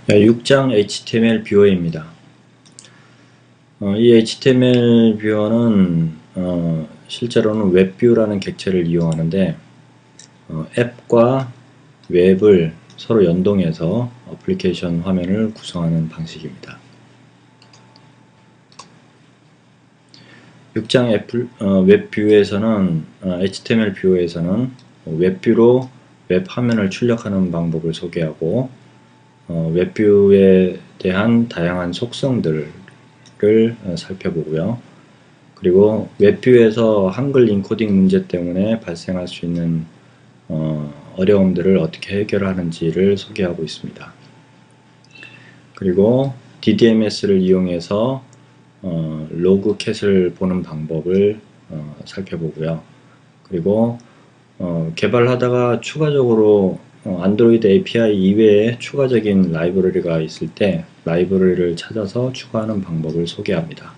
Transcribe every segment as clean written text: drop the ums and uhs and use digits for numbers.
6장 HTML 뷰어입니다. 이 HTML 뷰어는 실제로는 웹뷰라는 객체를 이용하는데 앱과 웹을 서로 연동해서 어플리케이션 화면을 구성하는 방식입니다. 6장 웹뷰에서는 HTML 뷰어에서는 웹뷰로 웹 화면을 출력하는 방법을 소개하고 웹뷰에 대한 다양한 속성들을 살펴보고요. 그리고 웹뷰에서 한글 인코딩 문제 때문에 발생할 수 있는 어려움들을 어떻게 해결하는지를 소개하고 있습니다. 그리고 DDMS를 이용해서 로그캣을 보는 방법을 살펴보고요. 그리고 개발하다가 추가적으로 안드로이드 API 이외에 추가적인 라이브러리가 있을 때 라이브러리를 찾아서 추가하는 방법을 소개합니다.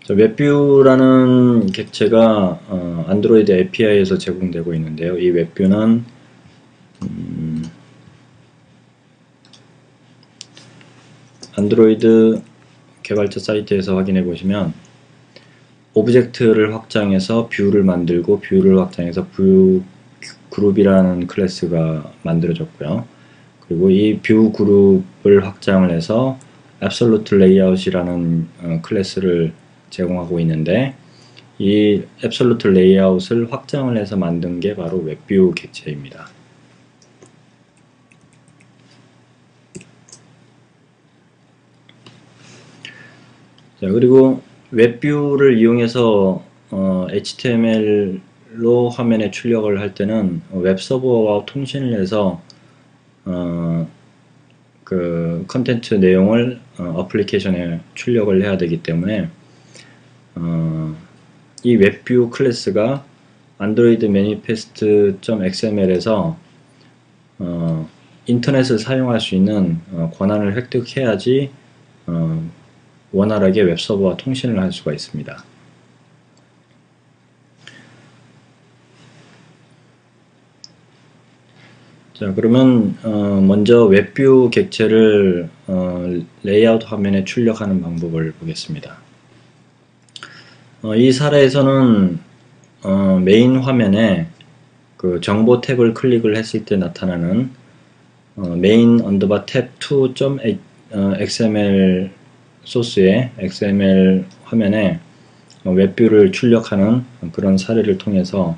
웹뷰라는 객체가 안드로이드 API에서 제공되고 있는데요. 이 웹뷰는 안드로이드 개발자 사이트에서 확인해 보시면 오브젝트를 확장해서 뷰를 만들고 뷰를 확장해서 뷰 그룹이라는 클래스가 만들어졌고요. 그리고 이 뷰 그룹을 확장을 해서 Absolute Layout이라는 클래스를 제공하고 있는데 이 Absolute Layout을 확장을 해서 만든 게 바로 웹뷰 객체입니다. 자, 그리고 웹뷰를 이용해서 HTML로 화면에 출력을 할 때는 웹서버와 통신을 해서 그 컨텐츠 내용을 어플리케이션에 출력을 해야 되기 때문에 이 웹뷰 클래스가 안드로이드 manifest.xml에서 인터넷을 사용할 수 있는 권한을 획득해야지 원활하게 웹서버와 통신을 할 수가 있습니다. 자, 그러면 먼저 웹뷰 객체를 레이아웃 화면에 출력하는 방법을 보겠습니다. 이 사례에서는 메인 화면에 그 정보 탭을 클릭을 했을 때 나타나는 main underbar tab2.xml 소스의 XML 화면에 웹뷰를 출력하는 그런 사례를 통해서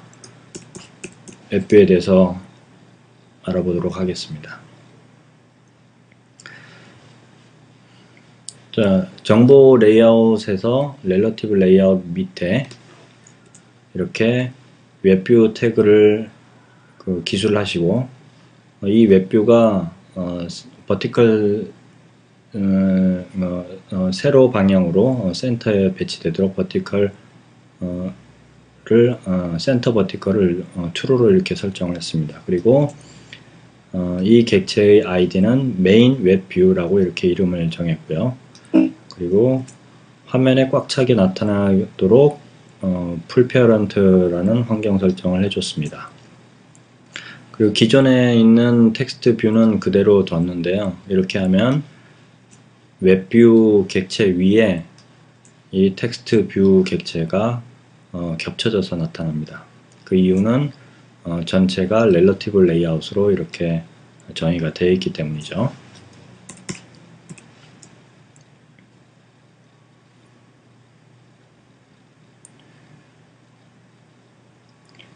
웹뷰에 대해서 알아보도록 하겠습니다. 자, 정보 레이아웃에서 렐러티브 레이아웃 밑에 이렇게 웹뷰 태그를 기술하시고 이 웹뷰가 버티컬 세로 방향으로 센터에 배치되도록 버티컬을 센터 버티컬을 true로 이렇게 설정을 했습니다. 그리고 이 객체의 아이디는 main 웹뷰라고 이렇게 이름을 정했고요. 그리고 화면에 꽉 차게 나타나도록 full parent라는 환경 설정을 해줬습니다. 그리고 기존에 있는 텍스트 뷰는 그대로 뒀는데요. 이렇게 하면 웹뷰 객체 위에 이 텍스트 뷰 객체가 겹쳐져서 나타납니다. 그 이유는 전체가 렐러티브 레이아웃으로 이렇게 정의가 되어 있기 때문이죠.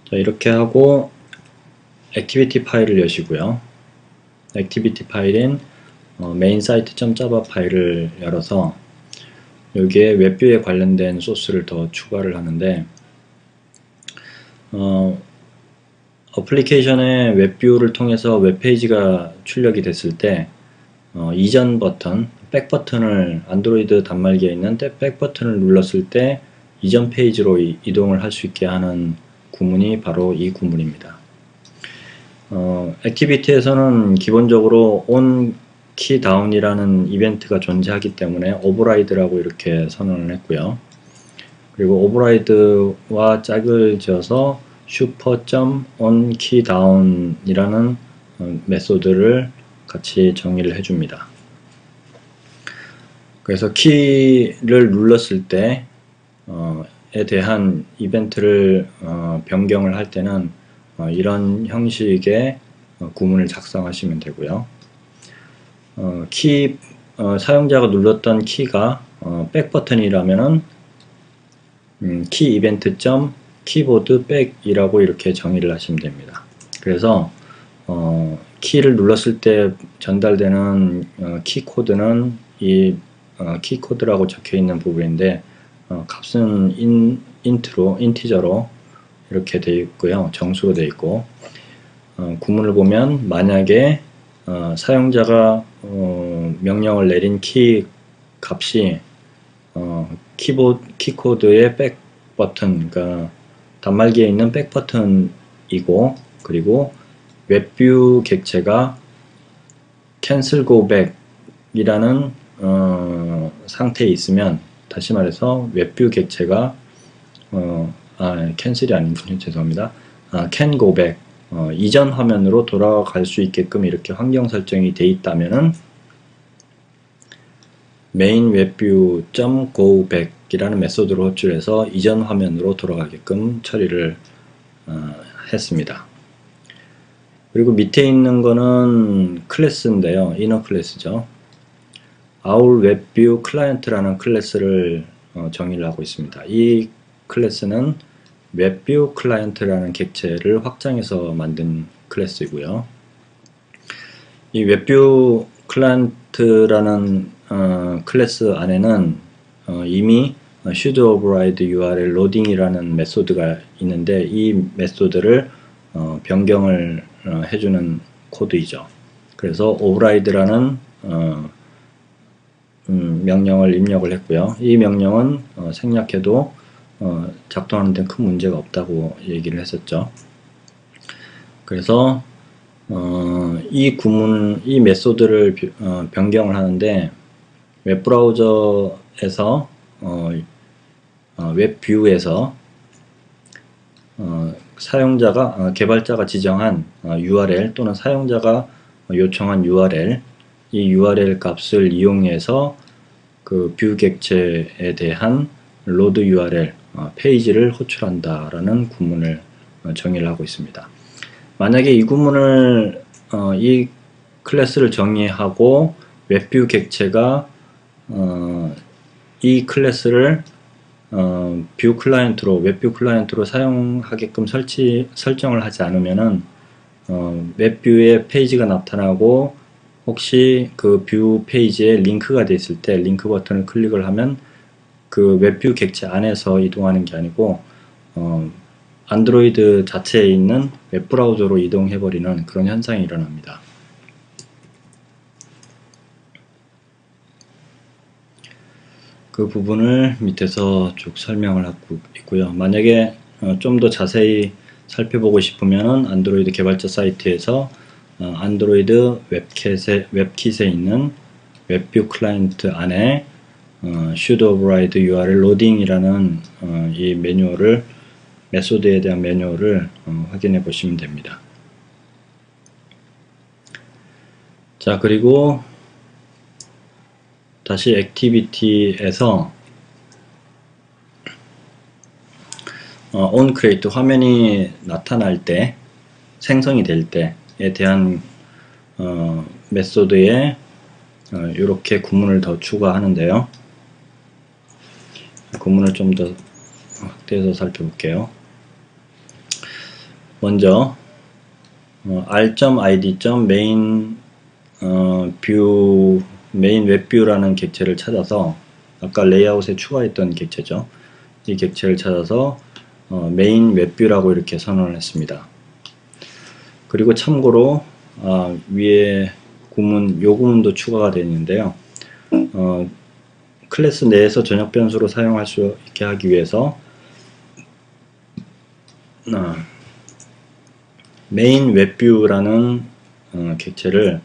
자, 이렇게 하고 액티비티 파일을 여시고요. 액티비티 파일인 mainSite.java 파일을 열어서 여기에 웹뷰에 관련된 소스를 더 추가를 하는데 어플리케이션의 웹뷰를 통해서 웹페이지가 출력이 됐을 때 이전 버튼, 백 버튼을 안드로이드 단말기에 있는 백 버튼을 눌렀을 때 이전 페이지로 이동을 할 수 있게 하는 구문이 바로 이 구문입니다. 액티비티에서는 기본적으로 on 키 다운이라는 이벤트가 존재하기 때문에 오버라이드라고 이렇게 선언을 했고요. 그리고 오버라이드와 짝을 지어서 super.onKeyDown이라는 메소드를 같이 정의를 해줍니다. 그래서 키를 눌렀을 때에 대한 이벤트를 변경을 할 때는 이런 형식의 구문을 작성하시면 되고요. 사용자가 눌렀던 키가 백 버튼이라면은 키 이벤트 점 키보드 백이라고 이렇게 정의를 하시면 됩니다. 그래서 키를 눌렀을 때 전달되는 키 코드는 이 키 코드라고 적혀 있는 부분인데 값은 인티저로 이렇게 되어 있고요. 정수로 되어 있고 구문을 보면 만약에 사용자가 명령을 내린 키 값이 키코드의 백 버튼, 그러니까 단말기에 있는 백 버튼이고, 그리고 웹뷰 객체가 cancel go back 이라는 상태에 있으면, 다시 말해서 웹뷰 객체가 cancel이 아니군요. 죄송합니다. can go back 이전 화면으로 돌아갈 수 있게끔 이렇게 환경 설정이 되어 있다면은 main webview.goback 이라는 메소드를 호출해서 이전 화면으로 돌아가게끔 처리를 했습니다. 그리고 밑에 있는 거는 클래스인데요. 이너 클래스죠. our webview client라는 클래스를 정의를 하고 있습니다. 이 클래스는 웹뷰 클라이언트라는 객체를 확장해서 만든 클래스이고요. 이 웹뷰 클라이언트라는 클래스 안에는 이미 should override URL loading이라는 메소드가 있는데 이 메소드를 변경을 해주는 코드이죠. 그래서 override라는 명령을 입력을 했고요. 이 명령은 생략해도 작동하는 데 큰 문제가 없다고 얘기를 했었죠. 그래서 이 메소드를 변경을 하는데 웹브라우저에서 웹뷰에서 개발자가 지정한 URL 또는 사용자가 요청한 URL, 이 URL 값을 이용해서 그 뷰 객체에 대한 load URL 페이지를 호출한다라는 구문을 정의를 하고 있습니다. 만약에 이 구문을 이 클래스를 정의하고 웹뷰 객체가 이 클래스를 뷰 클라이언트로 웹뷰 클라이언트로 사용하게끔 설정을 하지 않으면은 웹뷰에 페이지가 나타나고 혹시 그 뷰 페이지에 링크가 되어 있을 때 링크 버튼을 클릭을 하면 그 웹뷰 객체 안에서 이동하는 게 아니고 안드로이드 자체에 있는 웹브라우저로 이동해버리는 그런 현상이 일어납니다. 그 부분을 밑에서 쭉 설명을 하고 있고요. 만약에 좀 더 자세히 살펴보고 싶으면 안드로이드 개발자 사이트에서 안드로이드 웹킷에 있는 웹뷰 클라이언트 안에 should override URL loading 이라는 이 매뉴얼을 메소드에 대한 매뉴얼을 확인해 보시면 됩니다. 자, 그리고 다시 액티비티에서 onCreate 화면이 나타날 때 생성이 될 때에 대한 메소드에 이렇게 구문을 더 추가하는데요. 구문을 좀 더 확대해서 살펴볼게요. 먼저 r.id.main 웹뷰라는 객체를 찾아서 아까 레이아웃에 추가했던 객체죠. 이 객체를 찾아서 메인 웹뷰라고 이렇게 선언을 했습니다. 그리고 참고로 위에 요 구문도 추가가 되어 있는데요. 클래스 내에서 전역 변수로 사용할 수 있게 하기 위해서 메인 웹뷰라는 객체를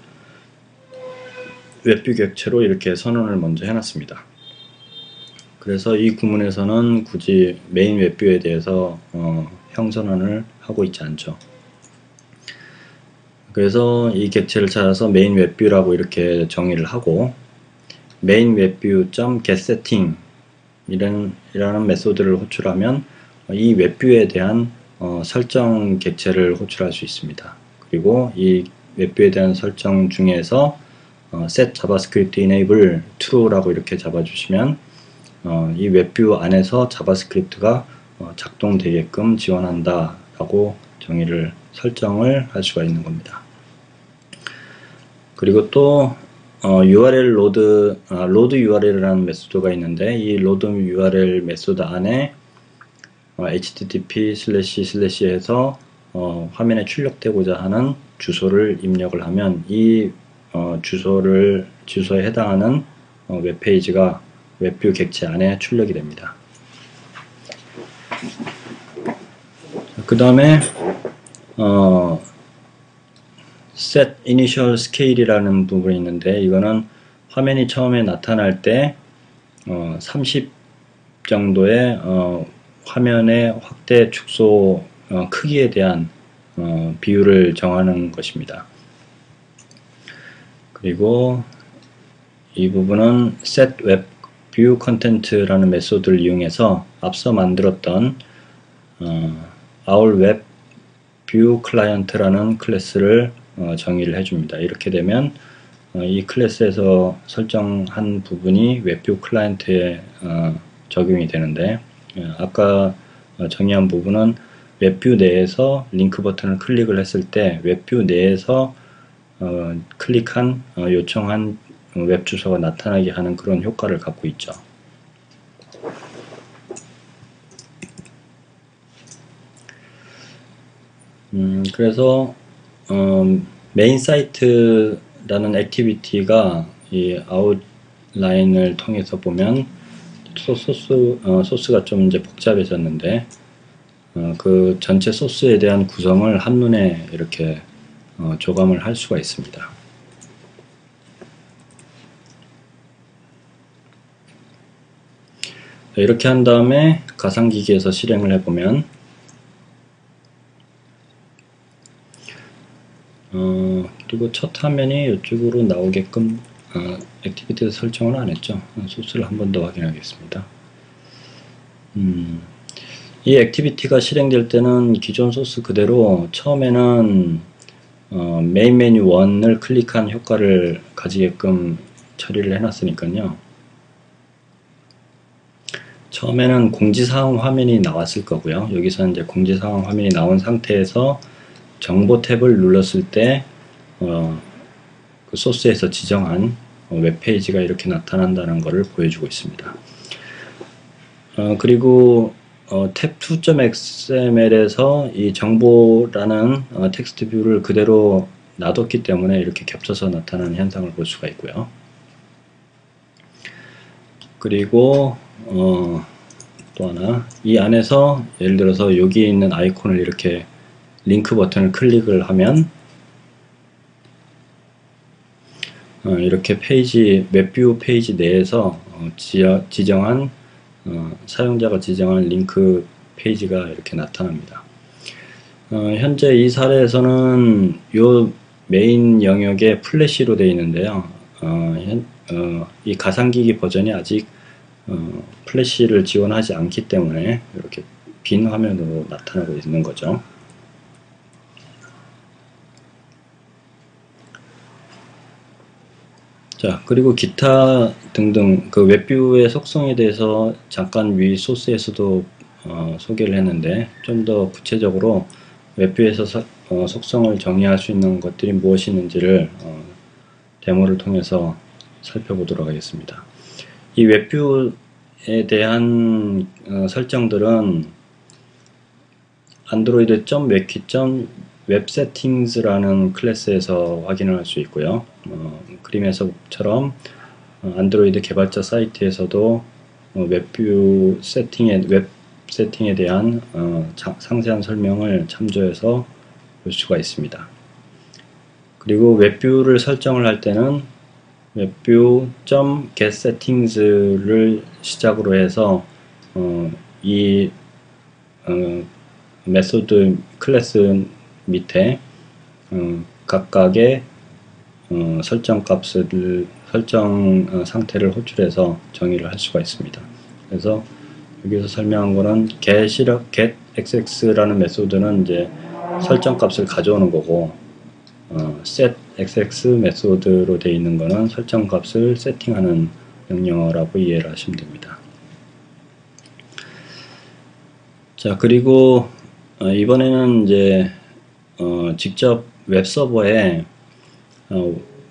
웹뷰 객체로 이렇게 선언을 먼저 해놨습니다. 그래서 이 구문에서는 굳이 메인 웹뷰에 대해서 형선언을 하고 있지 않죠. 그래서 이 객체를 찾아서 메인 웹뷰라고 이렇게 정의를 하고 메인 웹뷰.getSetting 이라는 메소드를 호출하면 이 웹뷰에 대한 설정 객체를 호출할 수 있습니다. 그리고 이 웹뷰에 대한 설정 중에서 set javascript enable true라고 이렇게 잡아주시면 이 웹뷰 안에서 자바스크립트가 작동되게끔 지원한다 라고 설정을 할 수가 있는 겁니다. 그리고 또 URL load URL이라는 메소드가 있는데 이 load URL 메소드 안에 http 해서 화면에 출력되고자 하는 주소를 입력을 하면 이 주소에 해당하는 웹페이지가 웹뷰 객체 안에 출력이 됩니다. 그 다음에 set initial scale이라는 부분이 있는데 이거는 화면이 처음에 나타날 때 30 정도의 화면의 확대 축소 크기에 대한 비율을 정하는 것입니다. 그리고 이 부분은 set web view content라는 메소드를 이용해서 앞서 만들었던 our web view client라는 클래스를 정의를 해줍니다. 이렇게 되면 이 클래스에서 설정한 부분이 웹뷰 클라이언트에 적용이 되는데 아까 정의한 부분은 웹뷰 내에서 링크 버튼을 클릭을 했을 때 웹뷰 내에서 클릭한 요청한 웹 주소가 나타나게 하는 그런 효과를 갖고 있죠. 그래서 메인 사이트라는 액티비티가 이 아웃라인을 통해서 보면 소스가 좀 이제 복잡해졌는데 그 전체 소스에 대한 구성을 한눈에 이렇게 조감을 할 수가 있습니다. 이렇게 한 다음에 가상기기에서 실행을 해보면 그리고 첫 화면이 이쪽으로 나오게끔 액티비티에서 설정을 안 했죠. 소스를 한 번 더 확인하겠습니다. 이 액티비티가 실행될 때는 기존 소스 그대로 처음에는 메인 메뉴 1을 클릭한 효과를 가지게끔 처리를 해놨으니까요. 처음에는 공지사항 화면이 나왔을 거고요. 여기서 이제 공지사항 화면이 나온 상태에서 정보 탭을 눌렀을 때 그 소스에서 지정한 웹페이지가 이렇게 나타난다는 것을 보여주고 있습니다. 그리고 탭 2.xml에서 이 정보라는 텍스트 뷰를 그대로 놔뒀기 때문에 이렇게 겹쳐서 나타나는 현상을 볼 수가 있고요. 그리고 또 하나, 이 안에서 예를 들어서 여기에 있는 아이콘을 이렇게 링크 버튼을 클릭을 하면 이렇게 웹뷰 페이지 내에서 지정한 사용자가 지정한 링크 페이지가 이렇게 나타납니다. 현재 이 사례에서는 요 메인 영역에 플래시로 되어 있는데요. 이 가상기기 버전이 아직 플래시를 지원하지 않기 때문에 이렇게 빈 화면으로 나타나고 있는 거죠. 자, 그리고 기타 등등 그 웹뷰의 속성에 대해서 잠깐 위 소스에서도 소개를 했는데 좀 더 구체적으로 웹뷰에서 속성을 정의할 수 있는 것들이 무엇이 있는지를 데모를 통해서 살펴보도록 하겠습니다. 이 웹뷰에 대한 설정들은 android.websettings라는 클래스에서 확인을 할 수 있고요. 그림에서처럼 안드로이드 개발자 사이트에서도 웹뷰 웹 세팅에 대한 상세한 설명을 참조해서 볼 수가 있습니다. 그리고 웹뷰를 설정을 할 때는 웹뷰.getSettings를 시작으로 해서 이 메소드 클래스 밑에 각각의 설정 상태를 호출해서 정의를 할 수가 있습니다. 그래서 여기서 설명한 거는 getXX라는 메소드는 이제 설정 값을 가져오는 거고, setXX 메소드로 되어 있는 거는 설정 값을 세팅하는 명령어라고 이해를 하시면 됩니다. 자, 그리고 이번에는 이제 직접 웹서버에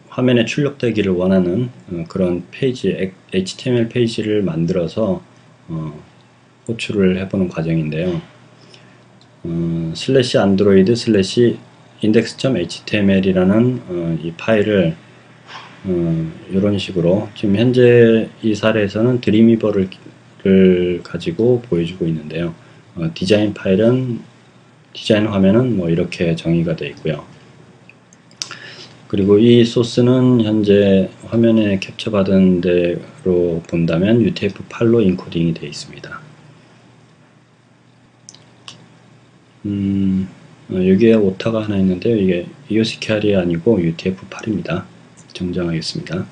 화면에 출력되기를 원하는 그런 페이지, HTML 페이지를 만들어서 호출을 해보는 과정인데요. 슬래시 안드로이드 슬래시 index.html이라는 이 파일을 이런 식으로, 지금 현재 이 사례에서는 드림위버를 가지고 보여주고 있는데요. 디자인 화면은 뭐 이렇게 정의가 되어 있고요. 그리고 이 소스는 현재 화면에 캡처받은 대로 본다면 UTF-8로 인코딩이 되어 있습니다. 여기에 오타가 하나 있는데요. 이게 EOCKR이 아니고 UTF-8입니다. 정정하겠습니다.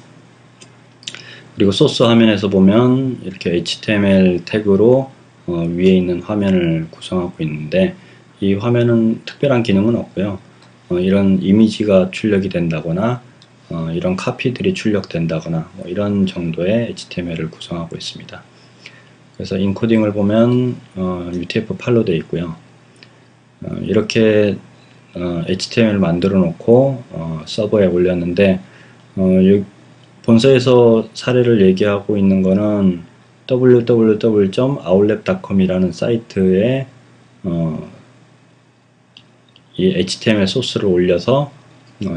그리고 소스 화면에서 보면 이렇게 HTML 태그로 위에 있는 화면을 구성하고 있는데, 이 화면은 특별한 기능은 없고요. 이런 이미지가 출력이 된다거나 이런 카피들이 출력된다거나 뭐 이런 정도의 HTML을 구성하고 있습니다. 그래서 인코딩을 보면 UTF-8로 되어 있고요. 이렇게 HTML을 만들어 놓고 서버에 올렸는데, 본서에서 사례를 얘기하고 있는 거는 www.outlap.com이라는 사이트에 이 HTML 소스를 올려서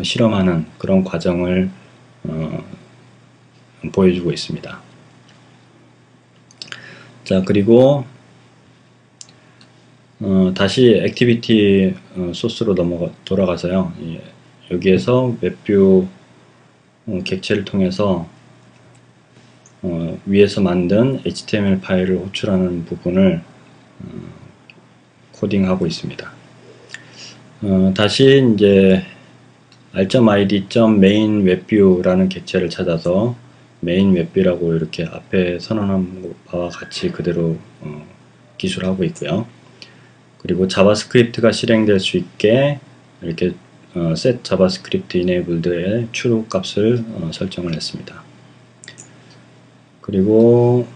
실험하는 그런 과정을 보여주고 있습니다. 자, 그리고 다시 액티비티 소스로 돌아가서요. 여기에서 웹뷰 객체를 통해서 위에서 만든 HTML 파일을 호출하는 부분을 코딩하고 있습니다. 다시 이제 r.id.main.webview라는 객체를 찾아서 main webview라고 이렇게 앞에 선언한 바와 같이 그대로 기술하고 있고요. 그리고 자바스크립트가 실행될 수 있게 이렇게 set javascript enabled의 true 값을 설정을 했습니다. 그리고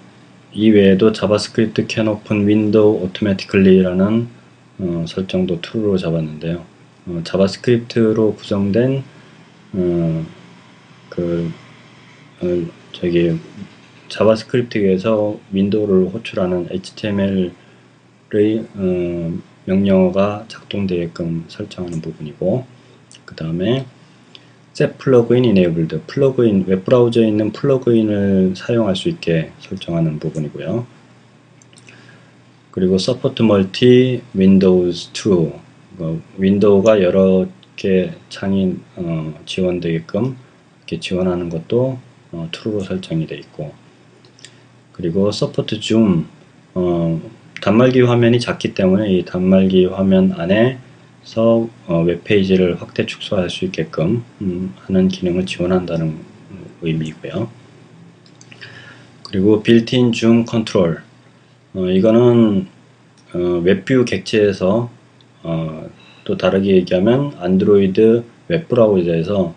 이 외에도 자바스크립트 can open window automatically라는 설정도 true로 잡았는데요. 자바스크립트로 구성된 자바스크립트에서 윈도우를 호출하는 HTML의 명령어가 작동되게끔 설정하는 부분이고, 그 다음에 set plugin enabled, 플러그인, 웹브라우저에 있는 플러그인을 사용할 수 있게 설정하는 부분이고요. 그리고 support multi windows true, 윈도우가 여러 개 창이 지원되게끔 이렇게 지원하는 것도 true로 설정이 되어 있고, 그리고 support zoom, 단말기 화면이 작기 때문에 이 단말기 화면 안에서 웹페이지를 확대 축소할 수 있게끔 하는 기능을 지원한다는 의미고요. 그리고 built-in zoom control, 이거는 웹뷰 객체에서 또 다르게 얘기하면 안드로이드 웹브라우저에서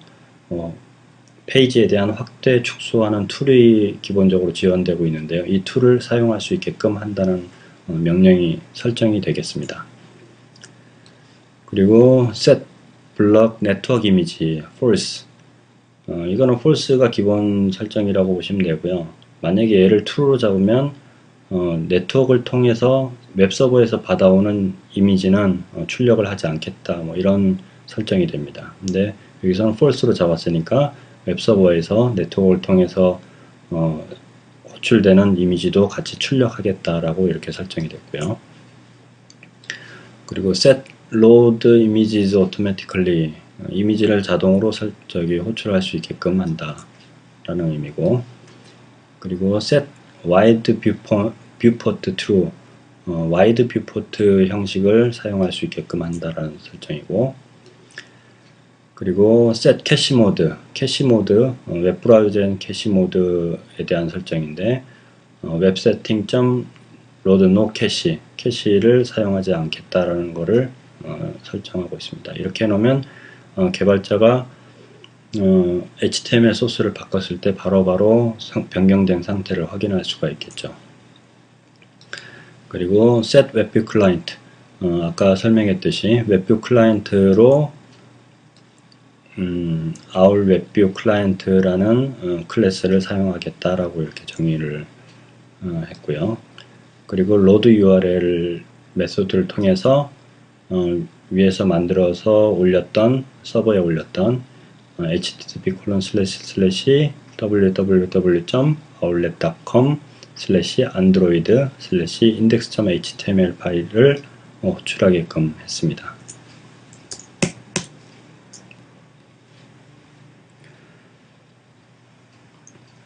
페이지에 대한 확대 축소하는 툴이 기본적으로 지원되고 있는데요. 이 툴을 사용할 수 있게끔 한다는 명령이 설정이 되겠습니다. 그리고 set block network image false, 이거는 false가 기본 설정이라고 보시면 되고요. 만약에 얘를 true로 잡으면 네트워크를 통해서 웹서버에서 받아오는 이미지는 출력을 하지 않겠다, 뭐 이런 설정이 됩니다. 근데 여기서는 false로 잡았으니까 웹서버에서 네트워크를 통해서 호출되는 이미지도 같이 출력하겠다라고 이렇게 설정이 됐고요. 그리고 set load images automatically, 이미지를 자동으로 호출할 수 있게끔 한다 라는 의미고, 그리고 set wide viewport true, 와이드 뷰포트 형식을 사용할 수 있게끔 한다라는 설정이고, 그리고 set 캐시 모드, 웹 브라우저엔 캐시 모드에 대한 설정인데, 웹 세팅 load no 캐시를 사용하지 않겠다라는 거를 설정하고 있습니다. 이렇게 해놓으면 개발자가 HTML 소스를 바꿨을 때 바로바로 변경된 상태를 확인할 수가 있겠죠. 그리고 set 웹뷰 클라이언트, 아까 설명했듯이 웹뷰 클라이언트로 our 웹뷰 클라이언트라는 클래스를 사용하겠다라고 이렇게 정의를 했고요. 그리고 load URL 메소드를 통해서 위에서 만들어서 올렸던, 서버에 올렸던 http://www.outlet.com/android/index.html 파일을 호출하게끔 했습니다.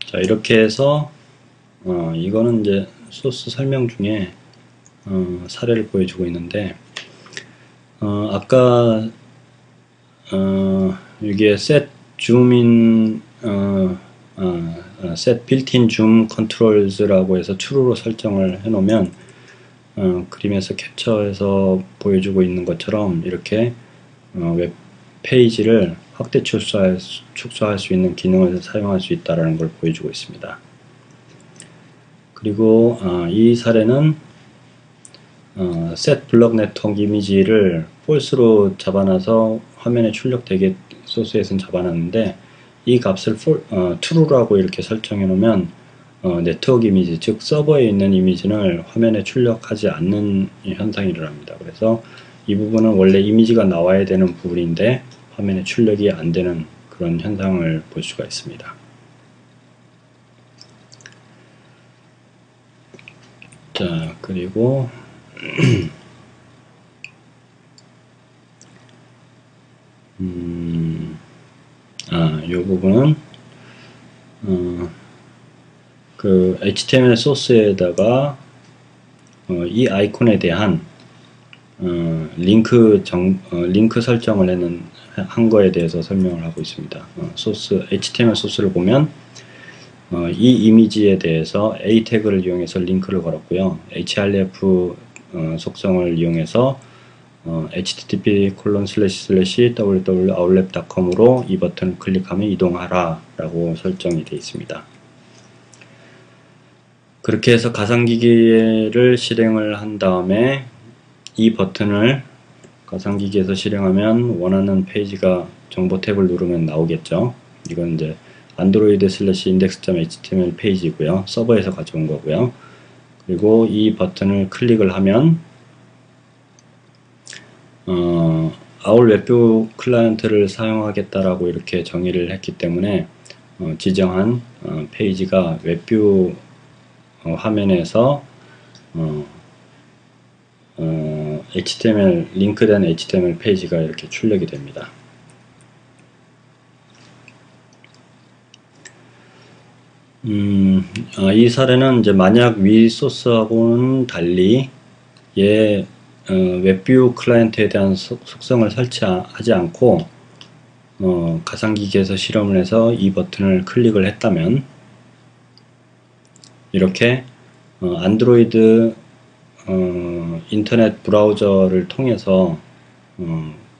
자, 이렇게 해서 이거는 이제 소스 설명 중에 사례를 보여주고 있는데, 아까 여기에 set zoom in, set built-in zoom controls라고 해서 true로 설정을 해놓으면 그림에서 캡처해서 보여주고 있는 것처럼 이렇게 웹 페이지를 확대 축소할 수 있는 기능을 사용할 수 있다는 걸 보여주고 있습니다. 그리고 이 사례는 set block network 이미지를 false로 잡아놔서 화면에 출력되게 소스에서는 잡아놨는데, 이 값을 true라고 이렇게 설정해 놓으면 네트워크 이미지, 즉 서버에 있는 이미지는 화면에 출력하지 않는 현상이 일어납니다. 그래서 이 부분은 원래 이미지가 나와야 되는 부분인데 화면에 출력이 안 되는 그런 현상을 볼 수가 있습니다. 자, 그리고 이 부분은 그 HTML 소스에다가 이 아이콘에 대한 링크 설정을 한 거에 대해서 설명을 하고 있습니다. HTML 소스를 보면 이 이미지에 대해서 A 태그를 이용해서 링크를 걸었고요. href 속성을 이용해서 http://www.outlet.com으로 이 버튼을 클릭하면 이동하라 라고 설정이 되어 있습니다. 그렇게 해서 가상기기를 실행을 한 다음에 이 버튼을 가상기기에서 실행하면 원하는 페이지가 정보 탭을 누르면 나오겠죠. 이건 이제 android/index.html 페이지고요. 서버에서 가져온 거고요. 그리고 이 버튼을 클릭을 하면 our 웹뷰 클라이언트를 사용하겠다라고 이렇게 정의를 했기 때문에 지정한 페이지가 웹뷰 화면에서 HTML 링크된 HTML 페이지가 이렇게 출력이 됩니다. 이 사례는 이제 만약 위 소스하고는 달리 웹뷰 클라이언트에 대한 속성을 설치하지 않고 가상기기에서 실험을 해서 이 버튼을 클릭을 했다면 이렇게 안드로이드 인터넷 브라우저를 통해서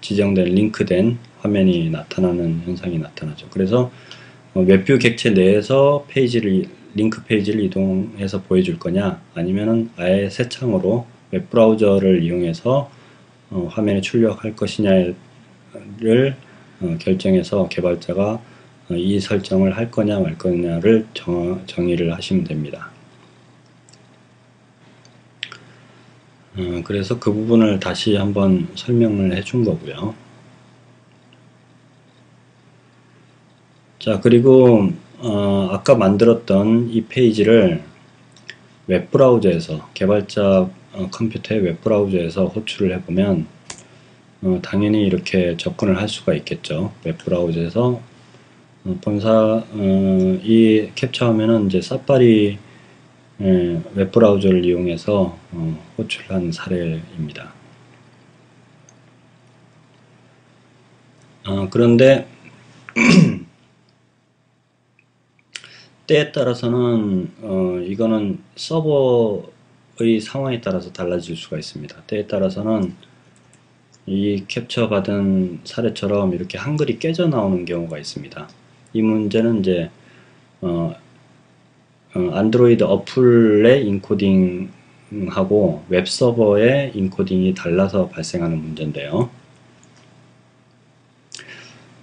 지정된 링크된 화면이 나타나는 현상이 나타나죠. 그래서 웹뷰 객체 내에서 링크 페이지를 이동해서 보여줄 거냐, 아니면은 아예 새 창으로 웹 브라우저를 이용해서 화면에 출력할 것이냐를 결정해서 개발자가 이 설정을 할 거냐 말 거냐를 정의를 하시면 됩니다. 그래서 그 부분을 다시 한번 설명을 해준 거고요. 자, 그리고 아까 만들었던 이 페이지를 웹브라우저에서, 개발자 컴퓨터의 웹브라우저에서 호출을 해보면 당연히 이렇게 접근을 할 수가 있겠죠. 웹브라우저에서 이 캡처 화면은 이제 사파리 웹브라우저를 이용해서 호출한 사례입니다. 그런데 때에 따라서는 이거는 서버의 상황에 따라서 달라질 수가 있습니다. 때에 따라서는 이 캡처 받은 사례처럼 이렇게 한글이 깨져 나오는 경우가 있습니다. 이 문제는 이제 안드로이드 어플의 인코딩하고 웹서버의 인코딩이 달라서 발생하는 문제인데요.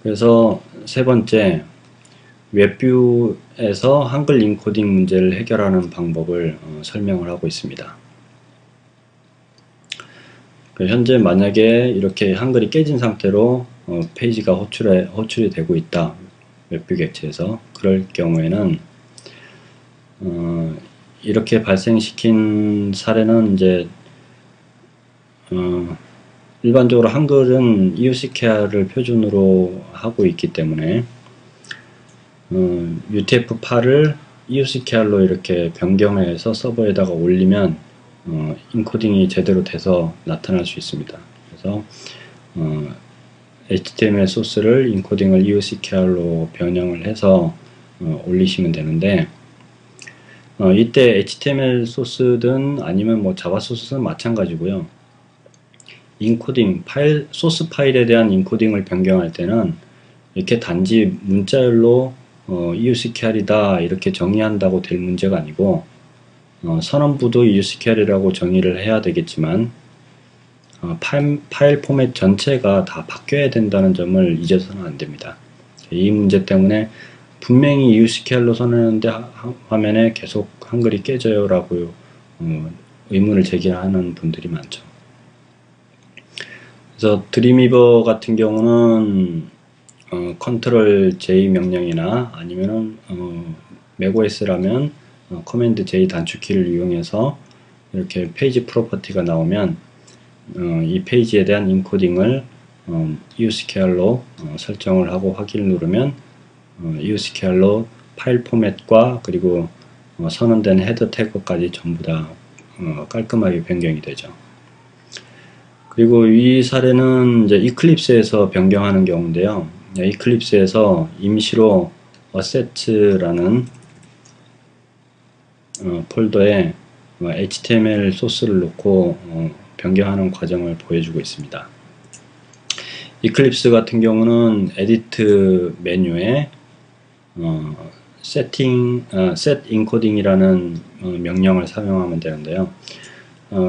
그래서 세 번째, 웹뷰에서 한글 인코딩 문제를 해결하는 방법을 설명을 하고 있습니다. 현재 만약에 이렇게 한글이 깨진 상태로 페이지가 호출이 되고 있다, 웹뷰 객체에서. 그럴 경우에는 이렇게 발생시킨 사례는 이제 일반적으로 한글은 EUCKR을 표준으로 하고 있기 때문에 UTF-8을 EUCKR로 이렇게 변경해서 서버에다가 올리면 인코딩이 제대로 돼서 나타날 수 있습니다. 그래서 HTML 소스를 인코딩을 EUCKR로 변형을 해서 올리시면 되는데, 이때 HTML 소스든 아니면 뭐 자바 소스는 마찬가지고요. 인코딩 소스 파일에 대한 인코딩을 변경할 때는 이렇게 단지 문자열로 EUCKR이다 이렇게 정의한다고 될 문제가 아니고, 선언부도 EUCKR이라고 정의를 해야 되겠지만 파일 포맷 전체가 다 바뀌어야 된다는 점을 잊어서는 안 됩니다. 이 문제 때문에 분명히 EUCKR로 선언했는데 화면에 계속 한글이 깨져요 라고 의문을 제기하는 분들이 많죠. 그래서 드림위버 같은 경우는 컨트롤 J 명령이나 아니면은 맥OS라면 커맨드 J 단축키를 이용해서 이렇게 페이지 프로퍼티가 나오면 이 페이지에 대한 인코딩을 EUCKR로 설정을 하고 확인을 누르면 EUCKR로 파일 포맷과 그리고 선언된 헤더 태그까지 전부 다 깔끔하게 변경이 되죠. 그리고 이 사례는 이제 이클립스에서 변경하는 경우인데요. 이클립스에서 임시로 assets라는 폴더에 HTML 소스를 놓고 변경하는 과정을 보여주고 있습니다. 이클립스 같은 경우는 에디트 메뉴에 set encoding이라는 명령을 사용하면 되는데요.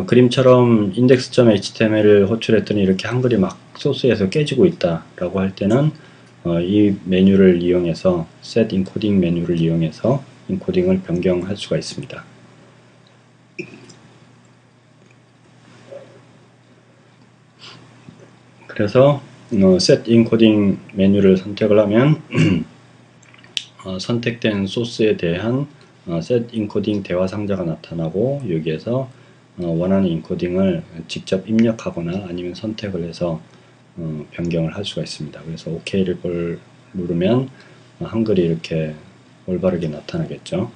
그림처럼 index.html을 호출했더니 이렇게 한글이 막 소스에서 깨지고 있다 라고 할 때는 이 메뉴를 이용해서 set encoding 메뉴를 이용해서 인코딩을 변경할 수가 있습니다. 그래서 set encoding 메뉴를 선택을 하면 선택된 소스에 대한 set encoding 대화 상자가 나타나고, 여기에서 원하는 인코딩을 직접 입력하거나 아니면 선택을 해서 변경을 할 수가 있습니다. 그래서 OK를 누르면 한글이 이렇게 올바르게 나타나겠죠.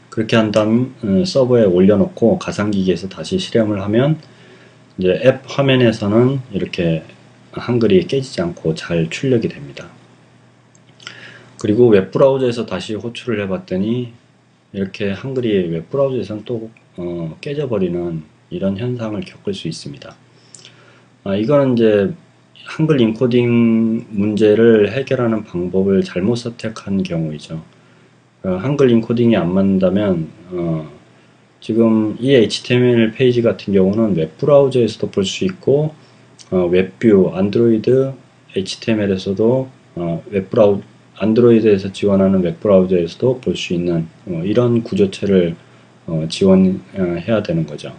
그렇게 한 다음 서버에 올려놓고 가상기기에서 다시 실험을 하면 이제 앱 화면에서는 이렇게 한글이 깨지지 않고 잘 출력이 됩니다. 그리고 웹브라우저에서 다시 호출을 해봤더니 이렇게 한글이 웹브라우저에서는 또 깨져버리는 이런 현상을 겪을 수 있습니다. 이거는 이제 한글 인코딩 문제를 해결하는 방법을 잘못 선택한 경우이죠. 한글 인코딩이 안 맞는다면 지금 이 HTML 페이지 같은 경우는 웹브라우저에서도 볼 수 있고 웹뷰, 안드로이드 HTML에서도 안드로이드에서 지원하는 웹브라우저에서도 볼 수 있는 이런 구조체를 지원해야 되는 거죠.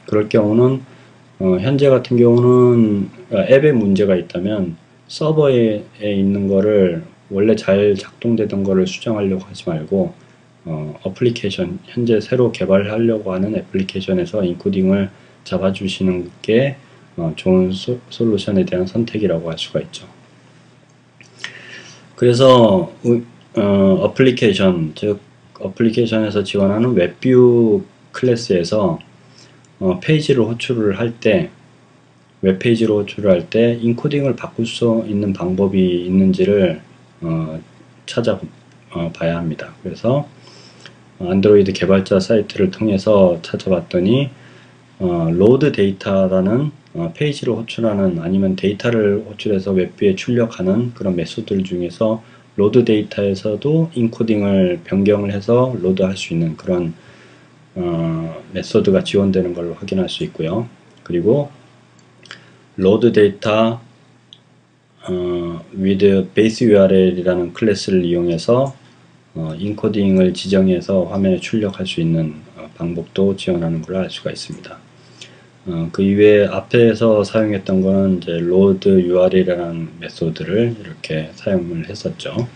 그럴 경우는 현재 같은 경우는 앱에 문제가 있다면 서버에 있는 거를 원래 잘 작동되던 거를 수정하려고 하지 말고 어플리케이션, 현재 새로 개발하려고 하는 애플리케이션에서 인코딩을 잡아주시는 게 좋은 솔루션에 대한 선택이라고 할 수가 있죠. 그래서 어플리케이션, 즉 어플리케이션에서 지원하는 웹뷰 클래스에서 페이지를 호출을 할 때, 웹페이지로 호출을 할 때 인코딩을 바꿀 수 있는 방법이 있는지를 찾아봐야 합니다. 그래서 안드로이드 개발자 사이트를 통해서 찾아봤더니 로드 데이터라는 페이지를 호출하는, 아니면 데이터를 호출해서 웹뷰에 출력하는 그런 메소드들 중에서 로드 데이터에서도 인코딩을 변경을 해서 로드할 수 있는 그런 메소드가 지원되는 걸 확인할 수 있고요. 그리고 load data with base URL이라는 클래스를 이용해서 인코딩을 지정해서 화면에 출력할 수 있는 방법도 지원하는 걸 알 수가 있습니다. 그 이외에 앞에서 사용했던 거는 이제 load URL이라는 메소드를 이렇게 사용을 했었죠.